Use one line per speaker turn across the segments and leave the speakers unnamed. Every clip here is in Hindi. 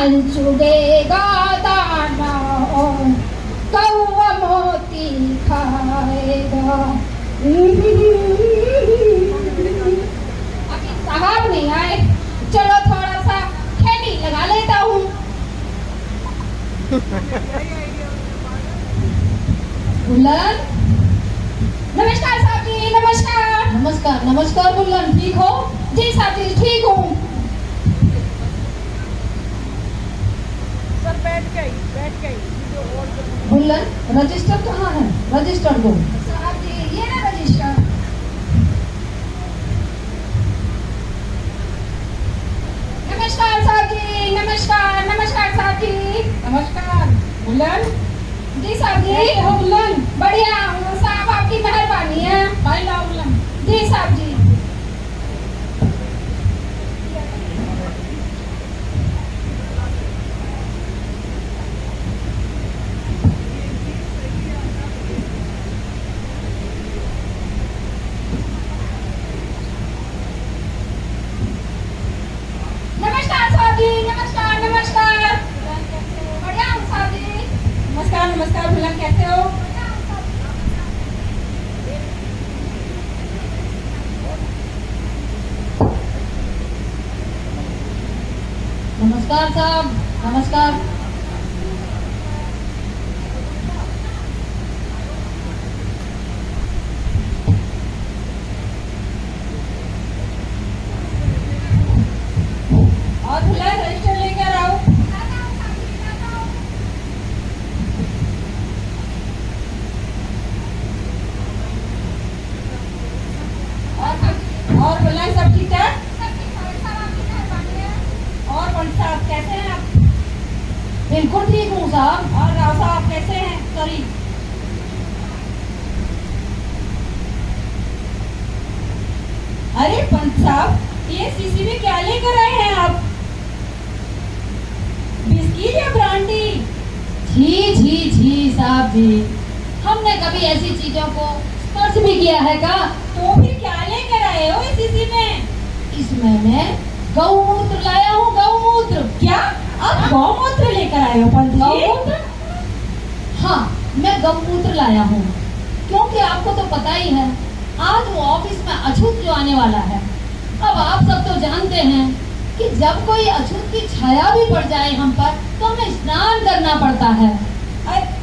चुगेगा दाना और कौवा मोती खाएगा। अभी साहब नहीं आए, चलो थोड़ा सा खैनी लगा लेता हूँ। बुल्लन, नमस्कार साहब जी, नमस्कार।
नमस्कार नमस्कार बुल्लन, ठीक हो?
जी साहब जी ठीक हूँ।
बैठ गई।
बुल्लन, रजिस्टर कहाँ है? रजिस्टर दो।
साहब जी ये ना रजिस्टर। नमस्कार साहब जी, नमस्कार नमस्कार साहब जी।
नमस्कार बुल्लन,
जी साहब जी।
कैसे हो बुल्लन?
बढ़िया हूँ साहब, आपकी मेहरबानी है।
फाइल लाओ बुल्लन।
जी साहब जी। नमस्कार साहब जी, नमस्कार नमस्कार। बढ़िया हूँ साहब जी।
नमस्कार नमस्कार बुल्लन, कैसे हो?
नमस्कार साहब, नमस्कार।
और बुल्लन रजिस्टर लेकर आओ। और बुल्लन सब ठीक है? और पंडित साहब कैसे हैं आप?
बिल्कुल ठीक हूँ साहब।
और राव साहब कैसे हैं? सॉरी। अरे पंडित साहब, ये सीसी में क्या लेकर आए हैं आप? बिस्किट या ब्रांडी?
जी जी जी साहब जी, हमने कभी ऐसी चीजों को स्पर्श भी किया है क्या?
तो फिर क्या लेकर आए हो इस सीसी में?
इसमें मैं गौमूत्र लाया हूँ, गौमूत्र।
क्या आप गौमूत्र लेकर आए हो पंडित जी?
गौमूत्र? हाँ, मैं गौमूत्र लाया हूँ, क्योंकि आपको तो पता ही है आज वो ऑफिस में अछूत जो आने वाला है। अब आप सब तो जानते हैं कि जब कोई अछूत की छाया भी पड़ जाए हम पर तो हमें स्नान करना पड़ता है।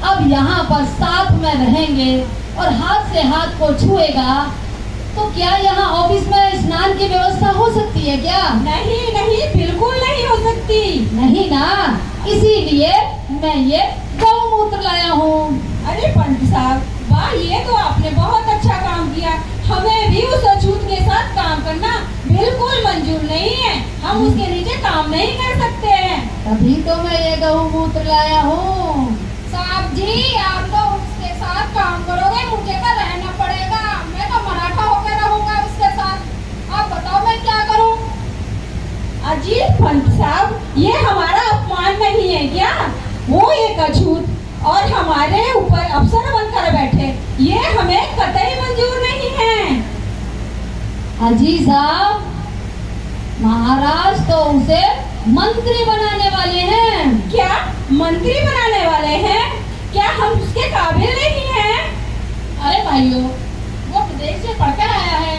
अब यहाँ पर साथ में रहेंगे और हाथ से हाथ को छुएगा तो क्या यहाँ ऑफिस में स्नान की व्यवस्था हो सकती है क्या?
नहीं नहीं, बिल्कुल नहीं हो सकती।
नहीं ना, इसीलिए मैं ये गौमूत्र लाया हूँ।
अरे पंडित साहब, वाह, ये तो आपने बहुत अच्छा काम किया। हमें भी उस अछूत के साथ काम करना बिल्कुल मंजूर नहीं है। हम उसके नीचे काम नहीं कर सकते हैं।
तभी तो मैं ये गौमूत्र लाया हूँ।
साहब जी आप तो उसके साथ काम करोगे, मुझे तो रहना पड़ेगा। मैं तो मराठा होकर रहूंगा उसके साथ। आप बताओ मैं क्या करूं?
अजीब पंडित साहब, ये हमारा अपमान नहीं है क्या? वो एक अछूत और हमारे ऊपर अफसर बनकर बैठे, ये हमें कतई मंजूर नहीं है।
अजी साहब, महाराज तो उसे मंत्री बनाने वाले हैं।
क्या मंत्री बनाने वाले हैं? क्या हम उसके काबिल नहीं हैं?
अरे भाइयों, वो विदेश से पढ़कर आया है।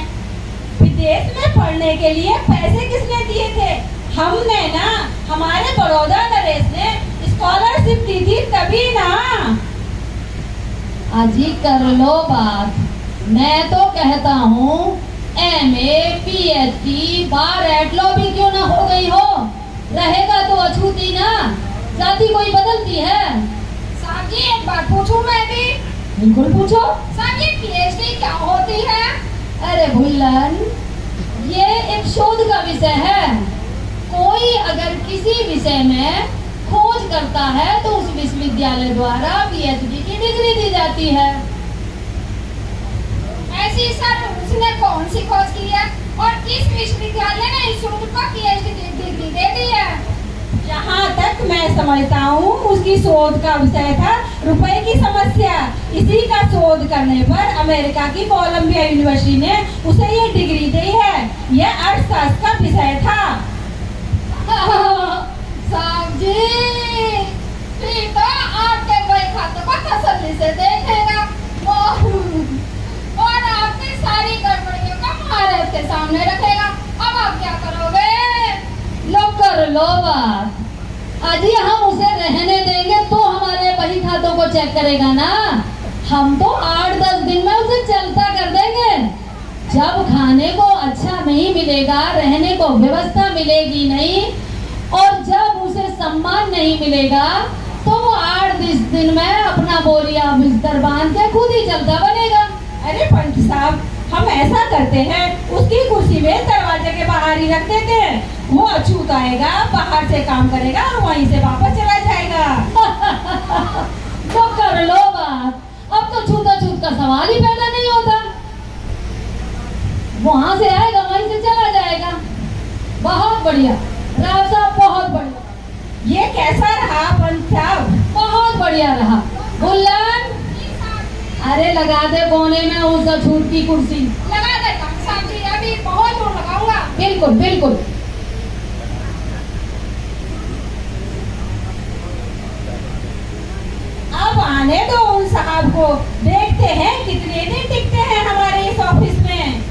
विदेश में पढ़ने के लिए पैसे किसने दिए थे? हमने ना, हमारे बड़ौदा नरेश ने स्कॉलरशिप दी थी तभी ना।
अजी कर लो बात, मैं तो कहता हूँ MA PhD bar at low भी क्यों ना हो गई हो, रहेगा तो अछूती ना, जाति कोई बदलती है।
साहब जी एक बात पूछूं मैं भी?
बिल्कुल पूछो।
साहब ये PhD क्या होती है?
अरे भुल्लन, ये एक शोध का विषय है। कोई अगर किसी विषय में खोज करता है तो उस विश्वविद्यालय द्वारा PhD की डिग्री दी जाती है।
ऐसी सर उसने कौन सी खोज की है और किस विश्वविद्यालय ने इस शोध को PhD डिग्री दे दी है?
जहाँ तक मैं समझता हूँ उसकी शोध का विषय था रुपए की समस्या। इसी का शोध करने पर अमेरिका की कोलंबिया यूनिवर्सिटी ने उसे ये डिग्री दी है। यह अर्थशास्त्र का विषय था।
साहब जी जी तो आपके कोई खातों को तसल्ली से देखेगा और आपकी सारी गड़बड़ियों का महाराज के सामने रखेगा। अब आप क्या करोगे?
लो कर लो बात। अजी हम उसे रहने देंगे तो हमारे बही खातों को चेक करेगा ना। हम तो 8-10 दिन में उसे चलता कर देंगे। जब खाने को अच्छा नहीं मिलेगा, रहने को व्यवस्था मिलेगी नहीं, और जब उसे सम्मान नहीं मिलेगा, तो वो 8-10 दिन में अपना बोरिया बिस्तर बांध के खुद ही चलता बनेगा।
अरे पंत साहब, हम ऐसा करते हैं, उसकी कुर्सी में दरवाजे के बाहर ही रख देते हैं। वो अछूत आएगा, बाहर से काम करेगा और वहीं से वापस चला जाएगा।
तो कर लो बात। अब तो छूता-छूत का सवाल ही पैदा नहीं होता। वहां से आएगा, वहीं से चला जाएगा। बहुत बढ़िया राव साहब, बहुत बढ़िया।
ये कैसा रहा पंत साहब?
बहुत बढ़िया रहा। बुल्लन, अरे लगा दे कोने में उस अछूत की कुर्सी।
लगा देता साहब जी, अभी बहुत जोर लगाऊंगा।
बिल्कुल बिल्कुल।
अब आने दो उन साहब को, देखते हैं कितने दिन टिकते हैं हमारे इस ऑफिस में।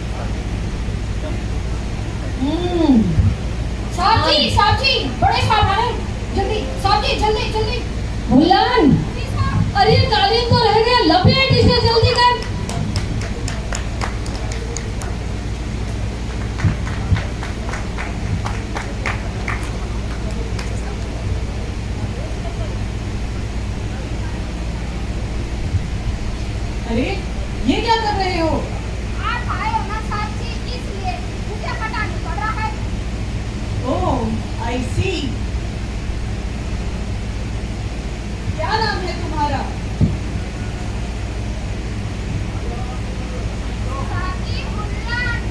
साहब जी बड़े साहब आए, जल्दी साहब जी, जल्दी जल्दी।
बुल्लन,
जी साहब।
अरे ये कालीन तो रह गया, लपेट इसे जल्दी कर।
अरे ये क्या कर रहे हो?
आप आए हो ना साहब जी, इसलिए मुझे हटाना पड़ रहा है।
ओह आई सी। क्या नाम है तुम्हारा?
साहब जी बुल्लन।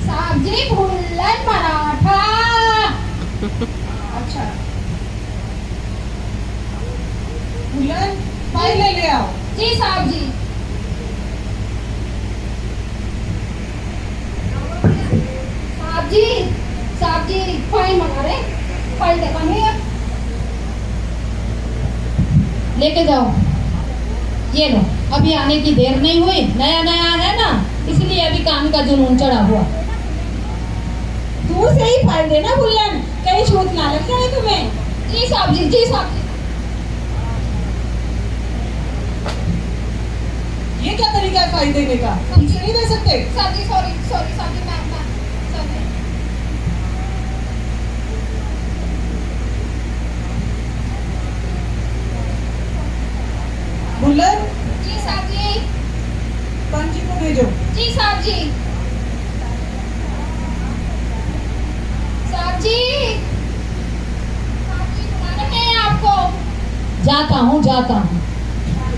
साहब जी बुल्लन मराठा।
अच्छा, बुल्लन फाइल ले आओ।
जी साहब जी। साहब जी फाइल मंगा रहे, फाइल देखा नहीं है।
लेके जाओ। ये लो, अभी आने की देर नहीं हुई, नया नया है ना, इसलिए अभी काम का जुनून चढ़ा हुआ।
दूर से ही फाइल देना बुल्लन, कहीं छूत ना लग जाए तुम्हें।
जी साहब जी, जी साहब जी।
ये क्या तरीका है फाइल देने का? ठीक से नहीं दे सकते?
साहब जी सॉरी सॉरी साहब जी, मैं साहब जी।
बुल्लन,
जी साहब जी।
पंजी को भेजो।
जी साहब जी। साहब जी, साहब जी बुला रहे हैं आपको।
जाता हूँ जाता हूँ।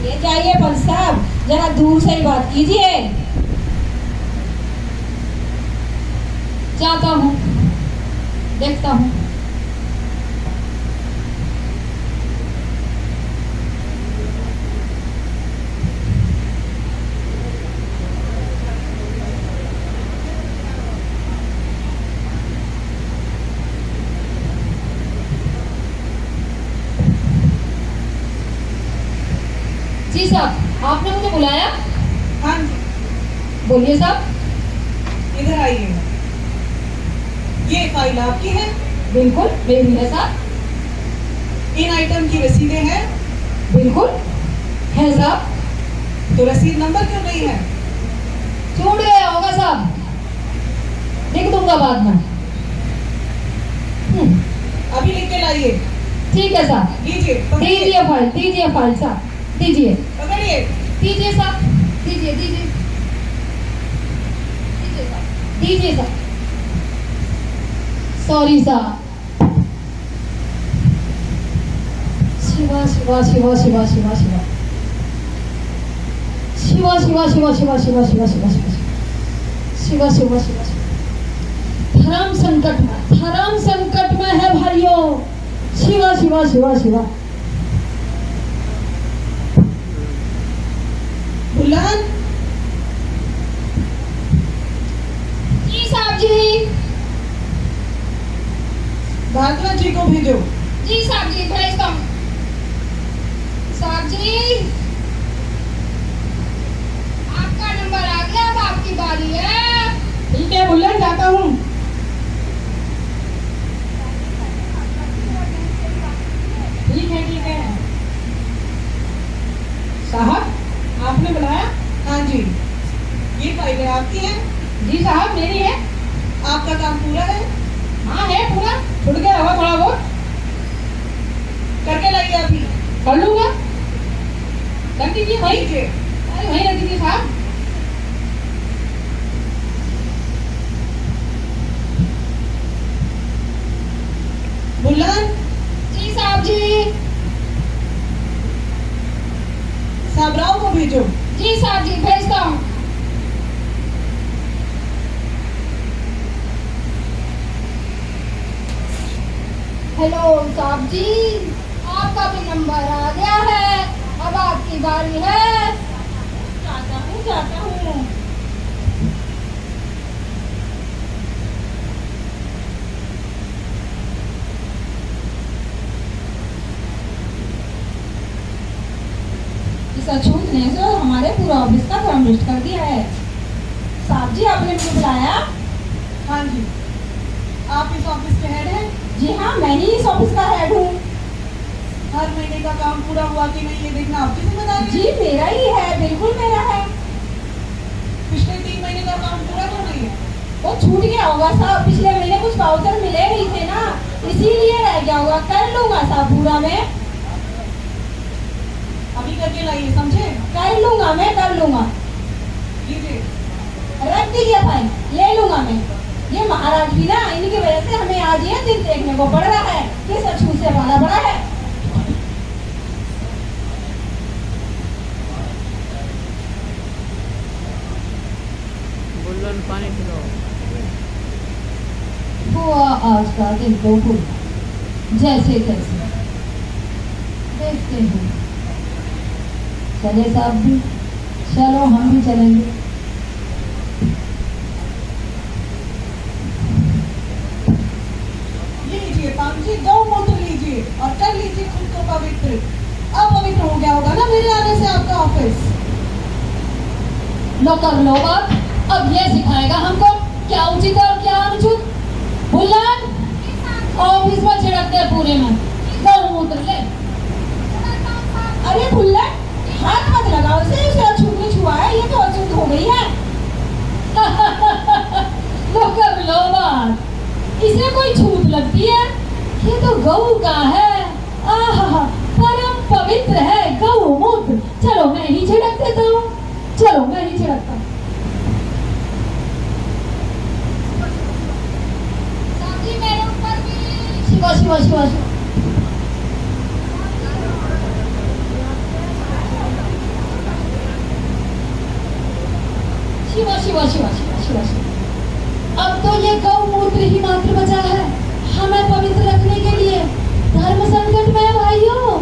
ये जाइए पंत साहब, जरा दूर से ही बात कीजिए।
जाता हूँ, देखता हूँ। जी साहब, आपने मुझे बुलाया?
हाँ जी,
बोलिए साहब।
इधर आइए। ये फाइल आपकी है?
बिल्कुल मेरी है साहब।
इन आइटम की रसीदें हैं?
बिल्कुल है साहब।
तो रसीद नंबर क्यों नहीं है?
छूट गया होगा साहब, लिख दूंगा बाद में।
अभी लिख के लाइए।
ठीक है साहब।
लीजिए, पकड़िए।
दीजिए फाइल साहब, दीजिए।
पकड़िए।
दीजिए साहब, दीजिए दीजिए दीजिए साहब। सॉरी साहब। शिवा शिवा शिवा शिवा शिवा शिवा शिवा शिवा शिवा शिवा शिवा शिवा शिवा शिवा शिवा शिवा शिवा। धर्म संकट में है भाइयों। शिवा शिवा शिवा शिवा।
बुल्लन,
जी साहब जी।
जी को भेजो।
जी साहब जी भेजता हूँ। साहब जी आपका नंबर आ गया, अब आपकी बारी है।
ठीक है बुल्लन, जाता हूँ। ठीक है साहब, आपने बुलाया?
हाँ जी, ये फाइलें आपकी हैं।
जी साहब, मेरी है।
आपका काम पूरा है,
हाँ है पूरा, छुट गया होगा थोड़ा बहुत।
करके लाइए अभी।
कर लूंगा, कर दीजिए भाई।
लीजिए।
अरे वहीं रख दीजिए साहब।
बुल्लन,
जी साहब जी।
साबराव को भेजो।
जी साहब जी भेजता हूँ। हेलो साहब जी, आपका भी नंबर आ गया है, अब आपकी बारी है।
जाता हूँ। इस अछूत ने तो हमारे पूरा ऑफिस का क्रम लिस्ट कर दिया है। साहब जी, आपने मुझे बुलाया?
हाँ जी, आप इस ऑफिस के हेड हैं।
जी हाँ, मैं ही इस ऑफिस का हेड हूँ।
हर महीने का काम पूरा हुआ कि नहीं ये देखना आपकी जिम्मेदारी है।
जी मेरा ही है, बिल्कुल मेरा है।
पिछले 3 महीने का काम पूरा क्यों नहीं है?
वो छूट गया होगा साहब, पिछले महीने कुछ वाउचर मिले नहीं थे ना, इसीलिए रह गया होगा। कर लूंगा साहब पूरा मैं,
अभी करके लाइए, समझे?
कर लूंगा मैं, कर लूंगा।
लीजिए।
रख दीजिए भाई, ले लूंगा मैं। ये महाराज भी ना, इनकी वजह से हमें आज ये दिन देखने को पड़ रहा है कि सचमुच से वाला बड़ा है।
बुल्लन पानी पिलाओ।
हुआ आज का दिन तो पूरा, जैसे तैसे देखते हैं। चले साहब भी, चलो हम भी चलेंगे।
लीजिए पाम जी, गौमूत्र लीजिए और कर लीजिए खुद को पवित्र। अब पवित्र हो गया होगा ना मेरे आने से आपका ऑफिस।
लो कर लो बात, अब ये सिखाएगा हमको क्या उचित है और क्या अनुचित। बुल्लन, ऑफिस में छिड़कते हैं पूरे में, गौमूत्र ले।
अरे भुल्लर, हाथ मत लगाओ इसे, इसे अछूत ने छुआ है, ये तो अछूत हो गई है।
लो कर लो बात, इसे कोई छूत लगती है? ये तो गऊ का है, आहा परम पवित्र है गौमूत्र। चलो मैं ही छिड़क देता हूँ, चलो मैं ही छिड़कता हूँ।
साहब जी मेरे ऊपर भी।
शिवा शिवा शिवा शिवा। शिवा शिवा शिवा शिवा शिवा शिवा। अब तो ये गौमूत्र ही मात्र बचा है हमें पवित्र रखने के लिए। धर्म संकट में है भाइयों।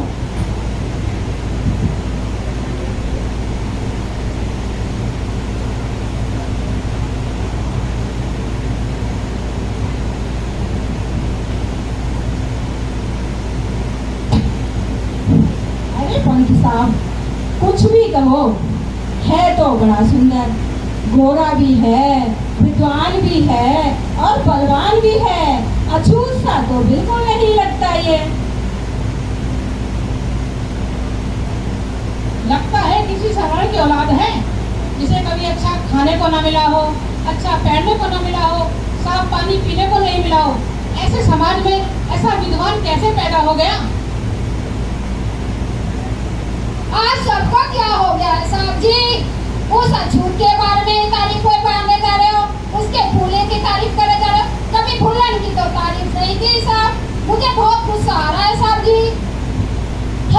अरे पंत साहब, कुछ भी कहो, है तो बड़ा सुंदर, गोरा भी है, विद्वान भी है और बलवान भी है। अछूत सा तो बिल्कुल नहीं लगता ये। लगता है किसी साधारण की औलाद है, जिसे कभी अच्छा खाने को ना मिला हो, अच्छा पहनने को ना मिला हो, साफ पानी पीने को नहीं मिला हो। ऐसे समाज में ऐसा विद्वान कैसे पैदा हो गया?
आज सबका क्या हो गया है साहब जी? उस अछूत के बारे में तारीफ कोई पढ़ने जा रहे हो, उसके फूले की तारीफ करे जा रहे हो, कभी फूलन की तो तारीफ नहीं की साहब। मुझे बहुत गुस्सा आ रहा है साहब जी।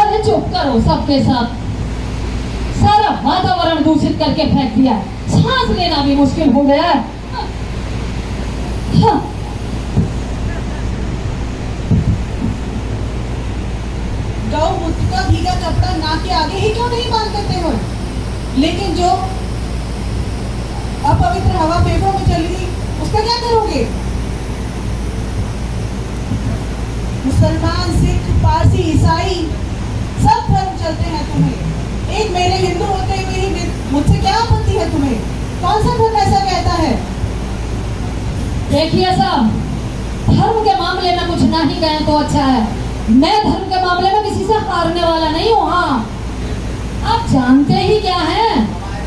अरे चुप करो सबके सब, सारा वातावरण दूषित करके फेंक दिया, सांस लेना भी मुश्किल हो गया है। हाँ।
गौमूत्र का भीगा कपड़ा नाक के आगे ही क्यों नहीं बांध देते हो? लेकिन जो अपवित्र हवा फेफड़ों में चली, उसका क्या करोगे? मुसलमान, सिख, पारसी, ईसाई सब धर्म चलते हैं तुम्हें। एक मेरे हिंदू होते हुए ही मुझसे क्या आपत्ति है तुम्हें? कौन सा धर्म ऐसा कहता है?
देखिए साहब, धर्म के मामले में कुछ ना ही कहें तो अच्छा है। मैं धर्म के मामले में किसी से हारने वाला नहीं हूँ। हाँ, आप जानते ही क्या है,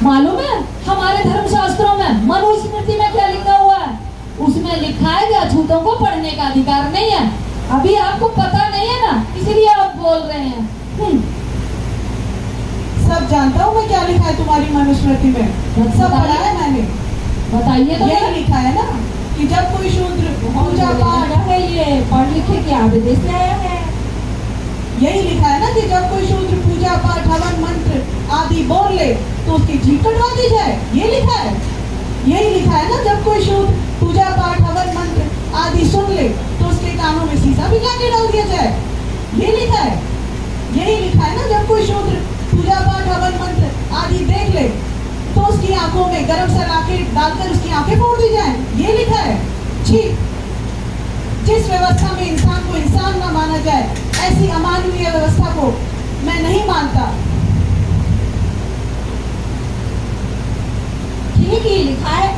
मालूम है हमारे धर्म शास्त्रों में मनुस्मृति में क्या लिखा हुआ है? उसमें लिखा है कि अछूतों को पढ़ने का अधिकार नहीं है। अभी आपको पता नहीं है ना, इसलिए आप बोल रहे हैं।
सब जानता हूँ मैं क्या लिखा है तुम्हारी मनुस्मृति में, सब पढ़ा है मैंने।
बताइए तो।
यही लिखा है ना कि जब कोई शूद्र पूजा पाठ,
है ये पढ़ लिखे क्या विदेश से आया है?
यही लिखा है ना कि जब कोई शूद्र पूजा पाठ, हवन मंत्र आदि बोल ले तो उसकी जीभ कटवा दी जाए। ये लिखा है, यही लिखा है ना जब कोई शूद्र पूजा पाठ, हवन मंत्र आदि सुन ले तो उसके कानों में शीशा भी लाके डाल दिया जाए। ये लिखा है, यही लिखा है ना जब कोई शूद्र पूजा पाठ, हवन मंत्र आदि देख ले तो उसकी आंखों में गरम सलाखे डालकर उसकी आंखें फोड़ दी जाए। ये लिखा है। छी, जिस व्यवस्था में इंसान को इंसान ना माना जाए, ऐसी अमानवीय व्यवस्था को मैं नहीं मानता।
ठीक ही लिखा है,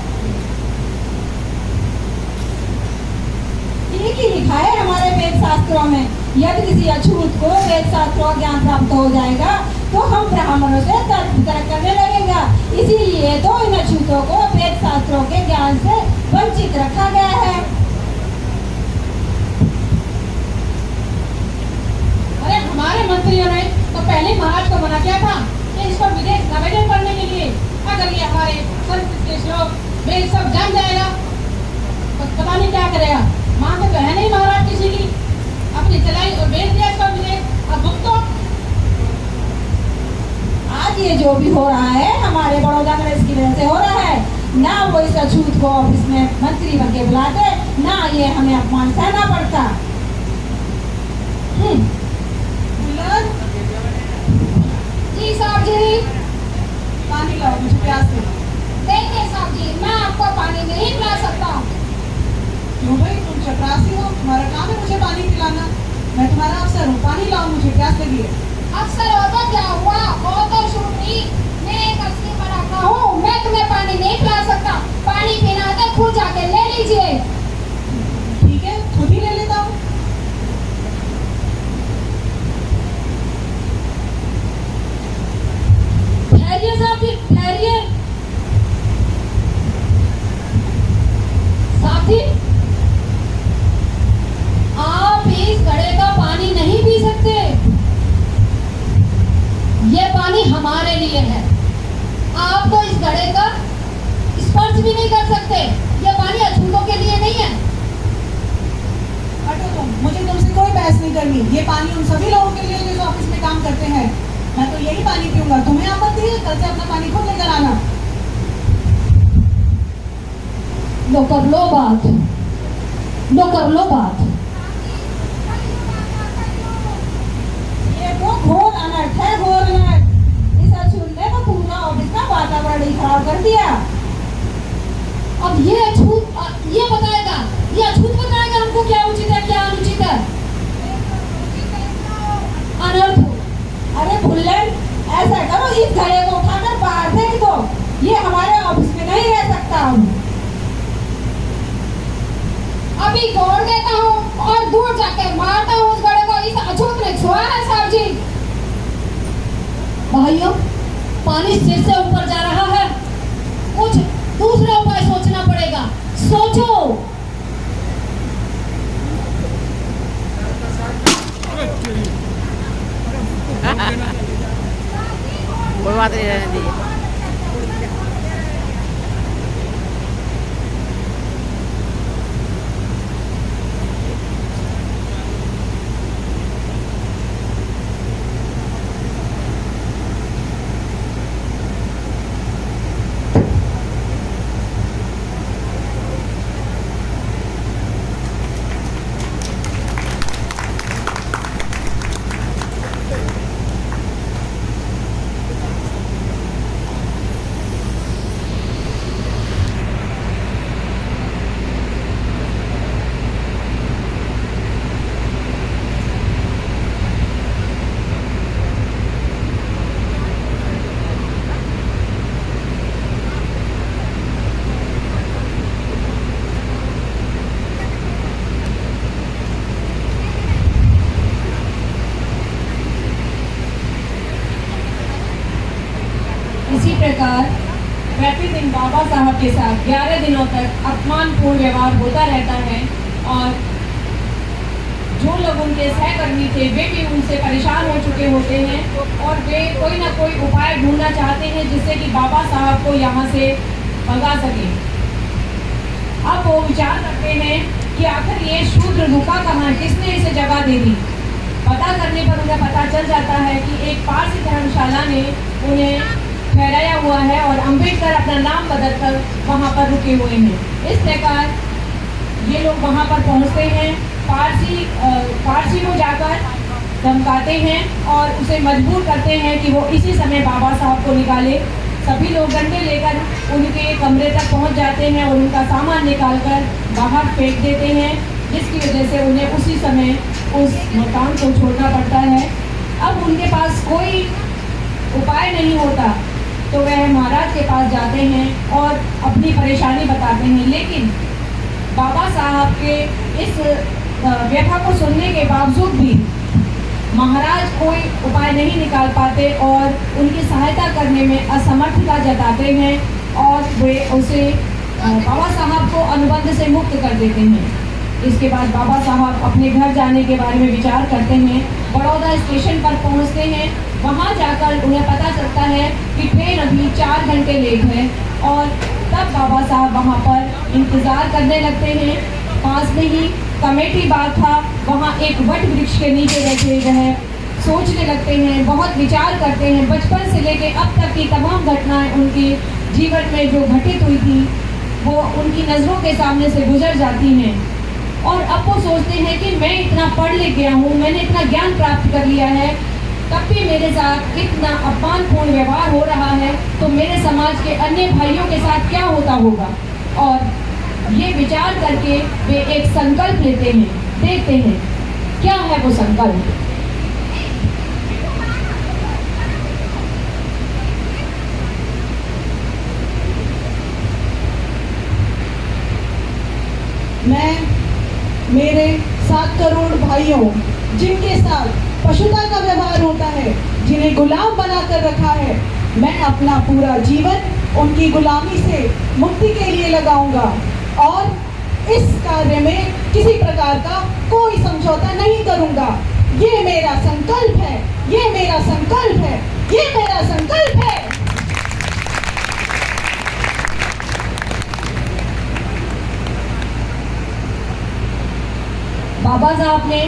ठीक ही लिखा है हमारे वेद शास्त्रों में। यदि किसी अछूत को वेद शास्त्रों का ज्ञान प्राप्त हो जाएगा तो हम ब्राह्मणों से तर्क वितर्क करने लगेगा। इसीलिए तो इन अछूतों को वेद शास्त्रों के ज्ञान से वंचित रखा गया है।
अरे हमारे मंत्रियों ने तो पहले महाराज को मना किया था कि इसको विदेश न भेजें पढ़ने के लिए। अगर ये हमारे संत के श्लोक वेद सब जान जाएगा तो पता नहीं क्या करेगा। मानते तो है नहीं महाराज किसी की, अपनी चलाई और भेज दिया इसको विदेश। अब भुगतो।
आज ये जो भी हो रहा है हमारे बड़ौदा में इसकी वजह से हो रहा है। ना वो इस अछूत को ऑफिस में मंत्री बन के बुलाते, ना ये हमें अपमान सहना पड़ता।
दुल्हन,
जी साहब जी।
पानी लाओ, मुझे प्यास लगी।
देखिए साहब जी, मैं आपको पानी नहीं पिला सकता।
क्यों भाई, तुम चपरासी हो, तुम्हारा काम है मुझे पानी पिलाना। मैं तुम्हारा अफसर हूँ, पानी लाओ, मुझे प्यास लगी है।
अक्सर होता क्या हुआ, वो तो शूटरी, मैं एक असली मराठा हूँ, मैं तुम्हें पानी नहीं पिला सकता। पानी पीना है तो खुद जाके ले लीजिए।
ठीक है, खुद ही ले लेता हूँ।
ठहरिए साहब जी, ठहरिए। साथी, आप इस घड़े का पानी नहीं पी सकते। ये पानी हमारे लिए है। आप तो इस घड़े का स्पर्श भी नहीं कर सकते। ये पानी अछूतों के लिए नहीं है।
हटो तुम, मुझे तुमसे कोई बहस नहीं करनी। ये पानी उन सभी लोगों के लिए जो ऑफिस में काम करते हैं। मैं तो यही पानी पीऊंगा। तुम्हें आपत्ति है? कल से अपना पानी खुद लेकर आना।
लो कर लो बात, लो कर लो बात।
ये तो घोर अनर्थ है, घोर अनर्थ। इस अछूत ने तो पूरा ऑफिस का वातावरण ही खराब कर दिया।
अब ये अछूत ये बताएगा, ये अछूत बताएगा हमको क्या उचित है क्या अनुचित है। अनर्थ।
अरे भुल्लन, ऐसा करो, इस घड़े को उठाकर बाहर फेंक दो। ये हमारे ऑफिस में नहीं रह सकता।
अभी तोड़ देता हूँ और दूर जाके मारता हूँ उस घड़े को। इस अछूत ने छुआ है साहब जी।
भाइयों, पानी सिर से ऊपर जा रहा है, कुछ दूसरा उपाय सोचना पड़ेगा। सोचो।
कोई बात नहीं, रहने दीजिए।
प्रतिदिन बाबा साहब के साथ 11 दिनों तक अपमानपूर्ण व्यवहार होता रहता है और जो लोग उनके सहकर्मी थे वे भी उनसे परेशान हो चुके होते हैं और वे कोई ना कोई उपाय ढूंढना चाहते हैं जिससे कि बाबा साहब को यहाँ से भगा सके। अब वो विचार करते हैं कि आखिर ये शूद्र गुफा कहाँ, किसने इसे जगह दे दी। पता करने पर उन्हें पता चल जाता है कि एक पारसी धर्मशाला ने उन्हें ठहराया हुआ है और अम्बेडकर अपना नाम बदलकर वहाँ पर रुके हुए हैं। इस प्रकार ये लोग वहाँ पर पहुँचते हैं, पारसी को जाकर धमकाते हैं और उसे मजबूर करते हैं कि वो इसी समय बाबा साहब को निकाले। सभी लोग डंडे लेकर उनके कमरे तक पहुंच जाते हैं और उनका सामान निकालकर बाहर फेंक देते हैं, जिसकी वजह से उन्हें उसी समय उस मकान को छोड़ना पड़ता है। अब उनके पास कोई उपाय नहीं होता तो वह महाराज के पास जाते हैं और अपनी परेशानी बताते हैं, लेकिन बाबा साहब के इस व्यथा को सुनने के बावजूद भी महाराज कोई उपाय नहीं निकाल पाते और उनकी सहायता करने में असमर्थता जताते हैं और वे उसे बाबा साहब को अनुबंध से मुक्त कर देते हैं। इसके बाद बाबा साहब अपने घर जाने के बारे में विचार करते हैं, बड़ौदा स्टेशन पर पहुंचते हैं। वहां जाकर उन्हें पता चलता है कि ट्रेन अभी 4 घंटे लेट है और तब बाबा साहब वहां पर इंतज़ार करने लगते हैं। पास में ही कमेटी बाग था, वहाँ एक वट वृक्ष के नीचे बैठे वह सोचने लगते हैं, बहुत विचार करते हैं। बचपन से लेके अब तक की तमाम घटनाएं उनके जीवन में जो घटित हुई थी वो उनकी नज़रों के सामने से गुजर जाती हैं और अब वो सोचते हैं कि मैं इतना पढ़ लिख गया हूँ, मैंने इतना ज्ञान प्राप्त कर लिया है, तब भी मेरे साथ इतना अपमानपूर्ण व्यवहार हो रहा है तो मेरे समाज के अन्य भाइयों के साथ क्या होता होगा। और ये विचार करके वे एक संकल्प लेते हैं। देखते हैं क्या है वो संकल्प।
मैं मेरे 7 करोड़ भाइयों जिनके साथ पशुता का व्यवहार होता है, जिन्हें गुलाम बनाकर रखा है, मैं अपना पूरा जीवन उनकी गुलामी से मुक्ति के लिए लगाऊंगा और इस कार्य में किसी प्रकार का कोई समझौता नहीं करूंगा। ये मेरा संकल्प है, ये मेरा संकल्प है, ये मेरा संकल्प है।
बाबा साहब ने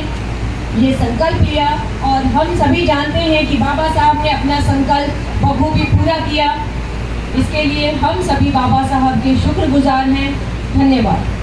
ये संकल्प लिया और हम सभी जानते हैं कि बाबा साहब ने अपना संकल्प बखूबी पूरा किया। इसके लिए हम सभी बाबा साहब के शुक्रगुजार हैं। धन्यवाद।